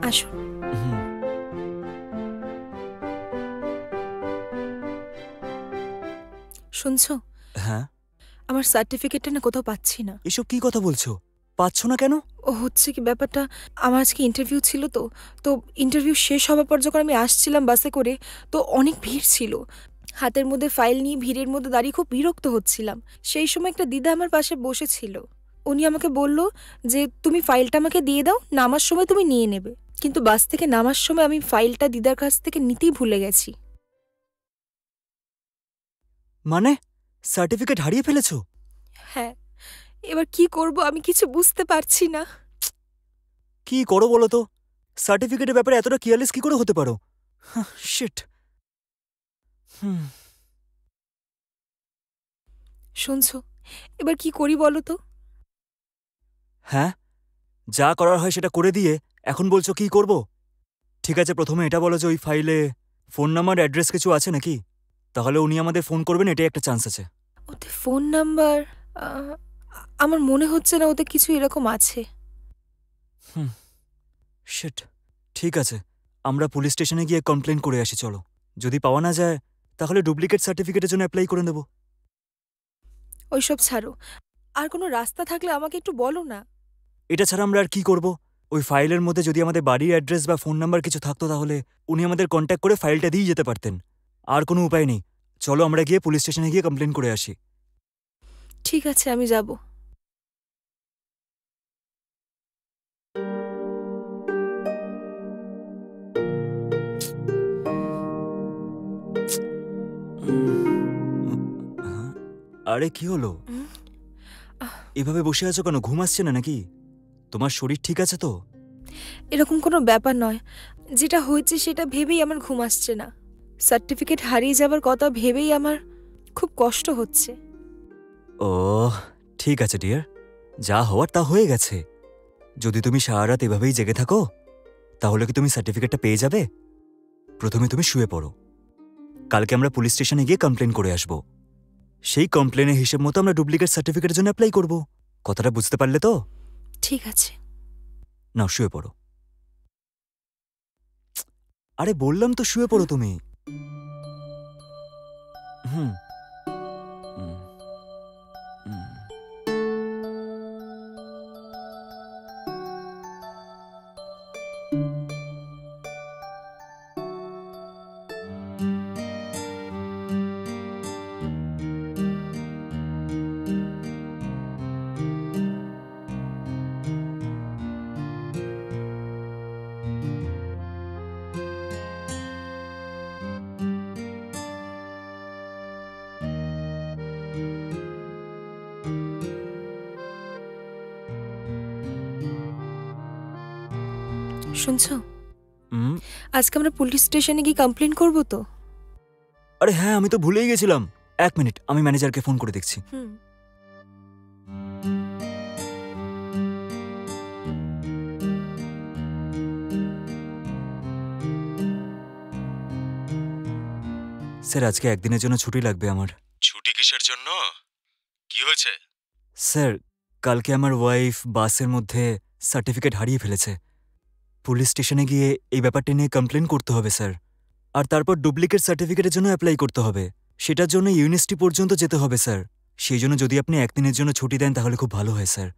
আসুন। শুনছো? হ্যাঁ। আমার সার্টিফিকেটটা না কোথাও পাচ্ছি না। এসব কি কথা বলছো? পাচ্ছ না কেন? ও হচ্ছে কি ব্যাপারটা, আমার আজকে ইন্টারভিউ ছিল তো। তো ইন্টারভিউ শেষ হওয়ার পর যখন আমি আসছিলাম বাসে করে, তো অনেক ভিড় ছিল। হাতের মধ্যে ফাইল নিয়ে ভিড়ের মধ্যে দাঁড়িয়ে খুব বিরক্ত হচ্ছিলাম। সেই সময় একটা দিদা আমার পাশে বসেছিল। উনি আমাকে বলল যে তুমি ফাইলটা আমাকে দিয়ে দাও, নামার সময় তুমি নিয়ে নেবে। কিন্তু বাস থেকে নামার সময় আমি ফাইলটা দিদার কাছ থেকে নিতেই ভুলে গেছি। মানে সার্টিফিকেট হারিয়ে ফেলেছো? হ্যাঁ, এবার কি করব আমি কিছু বুঝতে পারছি না। কি করো বলো তো? সার্টিফিকেটের ব্যাপারে এতটা কেয়ারলেস কি করে হতে পারো? শিট। শুনছো, এবার কি করি বলো তো? হ্যাঁ, যা করার হয় সেটা করে দিয়ে এখন বলছো কি করব? ঠিক আছে, প্রথমে এটা বলো যে ওই ফাইলে ফোন নাম্বার, অ্যাড্রেস কিছু আছে নাকি? তাহলে উনি আমাদের ফোন করবেন, এটাই একটা চান্স আছে। ওতে ফোন নাম্বার, আমার মনে হচ্ছে না ওতে কিছু এরকম আছে। শিট। ঠিক আছে, আমরা পুলিশ স্টেশনে গিয়ে কমপ্লেন করে আসি চলো। যদি পাওয়া না যায় তাহলে ডুপ্লিকেট সার্টিফিকেটের জন্য অ্যাপ্লাই করে দেবো। ওইসব ছাড়ো, আর কোনো রাস্তা থাকলে আমাকে একটু বলো না। এটা ছাড়া আমরা আর কি করব? ওই ফাইলের মধ্যে যদি আমাদের বাড়ির অ্যাড্রেস বা ফোন নাম্বার কিছু থাকতো তাহলে উনি আমাদের কন্ট্যাক্ট করে ফাইলটা দিয়ে যেতে পারতেন। আর কোনো উপায় নেই। চলো আমরা গিয়ে পুলিশ স্টেশনে গিয়ে কমপ্লেন করে আসি। ঠিক আছে, আমি যাব। আরে কি হলো? এভাবে বসে আছো কেন? ঘুম আসছে না নাকি? তোমার শরীর ঠিক আছে তো? এরকম কোনো ব্যাপার নয়। যেটা হয়েছে সেটা ভেবেই আমার ঘুম আসছে না। সার্টিফিকেট হারিয়ে যাবার কথা ভেবেই আমার খুব কষ্ট হচ্ছে। ও, ঠিক আছে ডিয়ার, যা হওয়ার তা হয়ে গেছে। যদি তুমি সারা রাত এভাবেই জেগে থাকো তাহলে কি তুমি সার্টিফিকেটটা পেয়ে যাবে? প্রথমে তুমি শুয়ে পড়ো। কালকে আমরা পুলিশ স্টেশনে গিয়ে কমপ্লেন করে আসব। সেই কমপ্লেনের হিসেব মতো আমরা ডুপ্লিকেট সার্টিফিকেটের জন্য অ্যাপ্লাই করব। কথাটা বুঝতে পারলে তো? ঠিক আছে। নাও শুয়ে পড়ো। আরে বললাম তো শুয়ে পড়ো তুমি। হুম হুম, হুম। শুনছো, হুম। আজকে আমরা পুলিশ স্টেশনে গিয়ে কমপ্লেন করব তো? আরে হ্যাঁ, আমি তো ভুলেই গেছিলাম। 1 মিনিট, আমি ম্যানেজারকে ফোন করে দেখছি। হুম। স্যার, আজকে একদিনের জন্য ছুটি লাগবে আমার। ছুটি কিসের জন্য? কি হয়েছে? স্যার, কালকে আমার ওয়াইফ বাসের মধ্যে সার্টিফিকেট হারিয়ে ফেলেছে। পুলিশ স্টেশনে গিয়ে এই ব্যাপারটা নিয়ে কমপ্লেন করতে হবে স্যার। আর তারপর ডুপ্লিকেট সার্টিফিকেটের জন্য অ্যাপ্লাই করতে হবে। সেটার জন্য ইউনিভার্সিটি পর্যন্ত যেতে হবে স্যার। সেই জন্য যদি আপনি একদিনের জন্য ছুটি দেন তাহলে খুব ভালো হয় স্যার।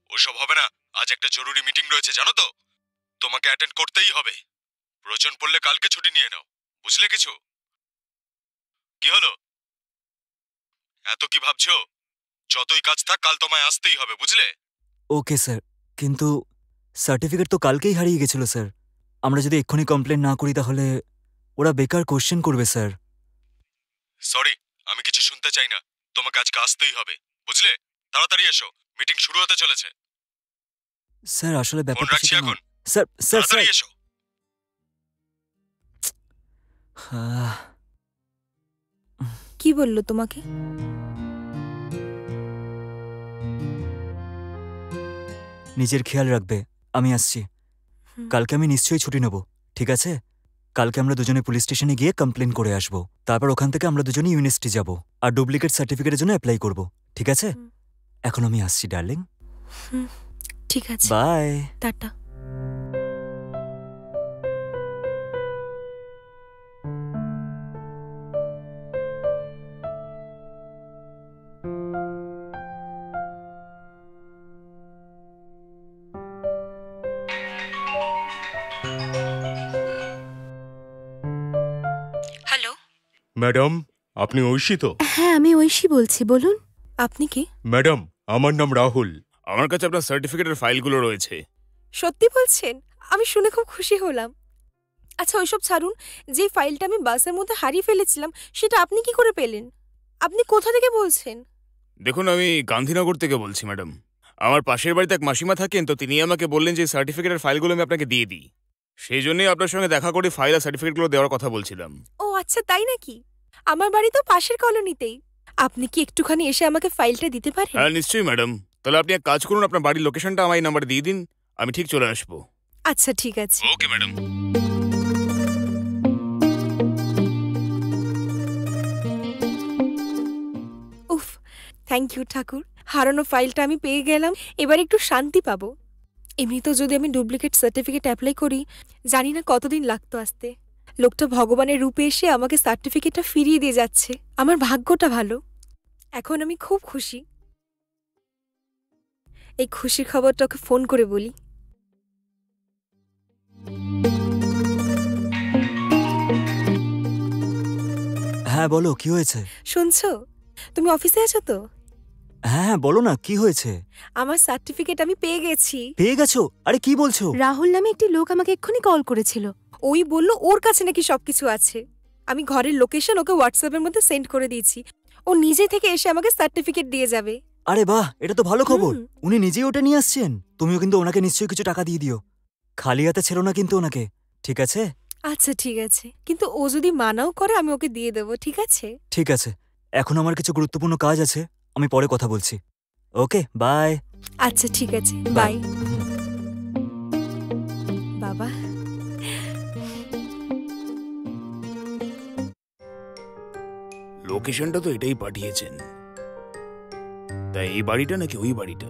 ওসব হবে না। আজ একটা জরুরি মিটিং রয়েছে জানো তো, তোমাকে অ্যাটেন্ড করতেই হবে। প্রয়োজন পড়লে কালকে ছুটি নিয়ে নাও, বুঝলে কিছু? কি হলো, এত কি ভাবছো? যতই কাজ থাক কাল তোমায় আসতেই হবে, বুঝলে? ওকে স্যার, কিন্তু সার্টিফিকেট তো কালকেই হারিয়ে গেছিল স্যার। আমরা যদি এক্ষুনি কমপ্লেন না করি তাহলে ওরা বেকার কোশ্চেন করবে স্যার। সরি, আমি কিছু শুনতে চাই না। তোমাকে আজকে আসতেই হবে, বুঝলে? তাড়াতাড়ি এসো, মিটিং শুরু হতে চলেছে। স্যার আসলে ফোন ব্যাপারটা রাখছি সেটা না। এখন। স্যার স্যার স্যার তাড়াতাড়ি এসো। আহ, কি বললো তোমাকে? নিজের খেয়াল রাখবে। আমি আসছি। হুম। কালকে আমি নিশ্চয়ই ছুটি নেব, ঠিক আছে? কালকে আমরা দুজনে পুলিশ স্টেশনে গিয়ে কমপ্লেন করে আসব। তারপর ওখান থেকে আমরা দুজনে ইউনিভার্সিটি যাব আর ডুপ্লিকেট সার্টিফিকেটের জন্য অ্যাপ্লাই করব, ঠিক আছে? হুম। এখন আমি আসছি ডার্লিং। হুম, ঠিক আছে। বাই। টাটা। ম্যাডাম, আপনি ঐশী তো? হ্যাঁ, আমি ঐশী বলছি, বলুন। আপনি কি? ম্যাডাম, আমার নাম রাহুল। আমার কাছে আপনার সার্টিফিকেটের ফাইলগুলো রয়েছে। সত্যি বলছেন? আমি শুনে খুব খুশি হলাম। আচ্ছা ওইসব ছাড়ুন, যে ফাইলটা আমি বাসের মধ্যে হারিয়ে ফেলেছিলাম সেটা আপনি কি করে পেলেন? আপনি কোথা থেকে বলছেন? দেখুন, আমি গান্ধীনগর থেকে বলছি ম্যাডাম। আমার পাশের বাড়িতে এক মাসিমা থাকেন, তো তিনি আমাকে বললেন যে সার্টিফিকেটের ফাইলগুলো আমি আপনাকে দিয়ে দিই। সেই জন্যই আপনার সঙ্গে দেখা করে ফাইল আর সার্টিফিকেটগুলো দেওয়ার কথা বলছিলাম। ও আচ্ছা, তাই নাকি? আমার বাড়ি তো পাশের কলোনিতেই। আপনি কি একটুখানি এসে আমাকে ফাইলটা দিতে পারেন? হ্যাঁ নিশ্চয়ই ম্যাডাম। তাহলে আপনি এক কাজ করুন, আপনার বাড়ির লোকেশনটা আমার এই নাম্বারে দিয়ে দিন, আমি ঠিক চলে আসবো। আচ্ছা ঠিক আছে। Okay madam. উফ, থ্যাংক ইউ ঠাকুর, হারানো ফাইলটা আমি পেয়ে গেলাম। এবার একটু শান্তি পাবো। এমনিতেও যদি আমি ডুপ্লিকেট সার্টিফিকেট অ্যাপ্লাই করি, জানি না কতদিন লাগতো আসতে। লোকটা ভগবানের রূপে এসে আমাকে সার্টিফিকেটটা ফিরিয়ে দিয়ে যাচ্ছে। আমার ভাগ্যটা ভালো। এখন আমি খুব খুশি। এই খুশির খবরটা ওকে ফোন করে বলি। হ্যাঁ বলো, কি হয়েছে? শুনছো? তুমি অফিসে আছো তো? হ্যাঁ হ্যাঁ, বলো না, কি হয়েছে? আমার সার্টিফিকেট আমি পেয়ে গেছি। পেয়ে গেছো? আরে কি বলছো? রাহুল নামে একটি লোক আমাকে এক্ষুনি কল করেছিল। ওই বলল ওর কাছে নাকি সবকিছু আছে। আমি ঘরের লোকেশন ওকে হোয়াটসঅ্যাপের মধ্যে সেন্ড করে দিয়েছি। ও নিজে থেকে এসে আমাকে সার্টিফিকেট দিয়ে যাবে। আরে বাহ, এটা তো ভালো খবর। হুম। উনি নিজেই ওটা নিয়ে আসছেন। তুমিও কিন্তু ওনাকে নিশ্চয়ই কিছু টাকা দিয়ে দিও। খালি হাতে ছেড়ো না কিন্তু ওনাকে, ঠিক আছে? আচ্ছা ঠিক আছে, কিন্তু ও যদি মানাও করে আমি ওকে দিয়ে দেবো, ঠিক আছে? ঠিক আছে, এখন আমার কিছু গুরুত্বপূর্ণ কাজ আছে, আমি পরে কথা বলছি। ওকে, বাই। আচ্ছা ঠিক আছে, বাই। বাবা, লোকেশনটা তো এটাই পাঠিয়েছেন, তাই এই বাড়িটা নাকি ওই বাড়িটা?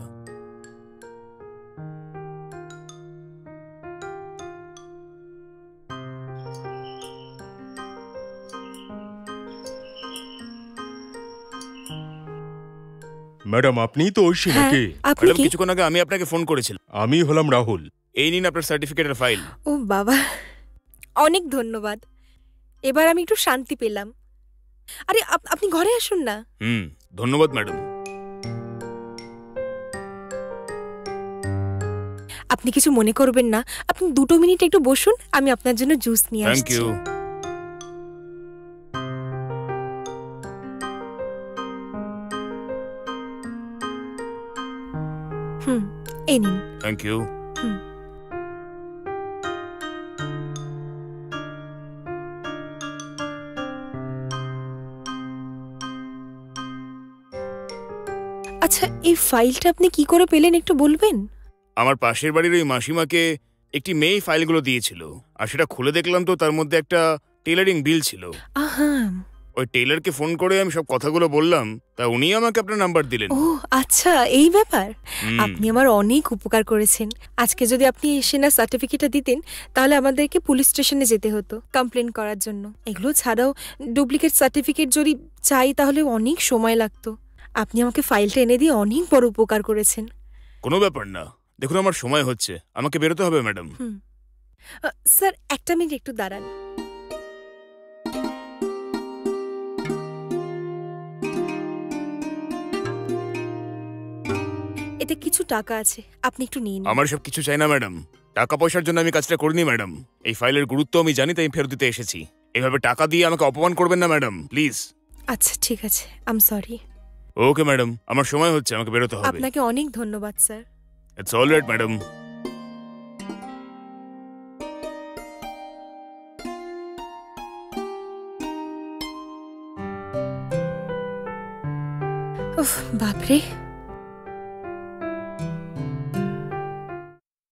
ম্যাডাম, আপনিই তো ঐশী হ্যাঁ, নাকি? আপনি ম্যাডাম, কি? কিছুক্ষণ আগে আমি আপনাকে ফোন করেছিলাম। আমি হলাম রাহুল। এই নিন আপনার সার্টিফিকেটের ফাইল। ও বাবা, অনেক ধন্যবাদ। এবার আমি একটু শান্তি পেলাম। আরে আপনি ঘরে আসুন না। ধন্যবাদ ম্যাডাম। আপনি কিছু মনে করবেন না, আপনি 2 মিনিট একটু বসুন, আমি আপনার জন্য জুস নিয়ে থ্যাংক আসছি। ইউ। এই নিন। Thank you. হুম। আচ্ছা, এই ফাইলটা আপনি কি করে পেলেন একটু বলবেন? আমার পাশের বাড়ির ওই মাসিমাকে একটি মেয়ে ফাইলগুলো দিয়েছিল, আর সেটা খুলে দেখলাম তো তার মধ্যে একটা টেলারিং বিল ছিল। আহা, ওই টেলারকে ফোন করে আমি সব কথাগুলো বললাম, তা উনি আমাকে আপনার নাম্বার দিলেন। ও আচ্ছা, এই ব্যাপার। হুম। আপনি আমার অনেক উপকার করেছেন। আজকে যদি আপনি এসে না সার্টিফিকেটটা দিতেন, তাহলে আমাদেরকে পুলিশ স্টেশনে যেতে হতো কমপ্লেন করার জন্য। এগুলো ছাড়াও ডুপ্লিকেট সার্টিফিকেট যদি চাই তাহলে অনেক সময় লাগতো। আপনি আমাকে ফাইলটা এনে দিয়ে অনেক বড় উপকার করেছেন। কোনো ব্যাপার না। দেখুন, আমার সময় হচ্ছে, আমাকে বেরোতে হবে ম্যাডাম। স্যার, একটা মিনিট একটু দাঁড়ান। এতে কিছু টাকা আছে, আপনি একটু নিন। আমার সব কিছু চাই না ম্যাডাম। টাকা পয়সার জন্য আমি কাজটা করিনি ম্যাডাম। এই ফাইলের গুরুত্ব আমি জানি, তাই আমি ফেরত দিতে এসেছি। এভাবে টাকা দিয়ে আমাকে অপমান করবেন না ম্যাডাম, প্লিজ। আচ্ছা ঠিক আছে, I am sorry. Okay madam, আমার সময় হচ্ছে, আমাকে বেরোতে হবে। আপনাকে অনেক ধন্যবাদ sir. It's all right madam. উফ, বাপরে।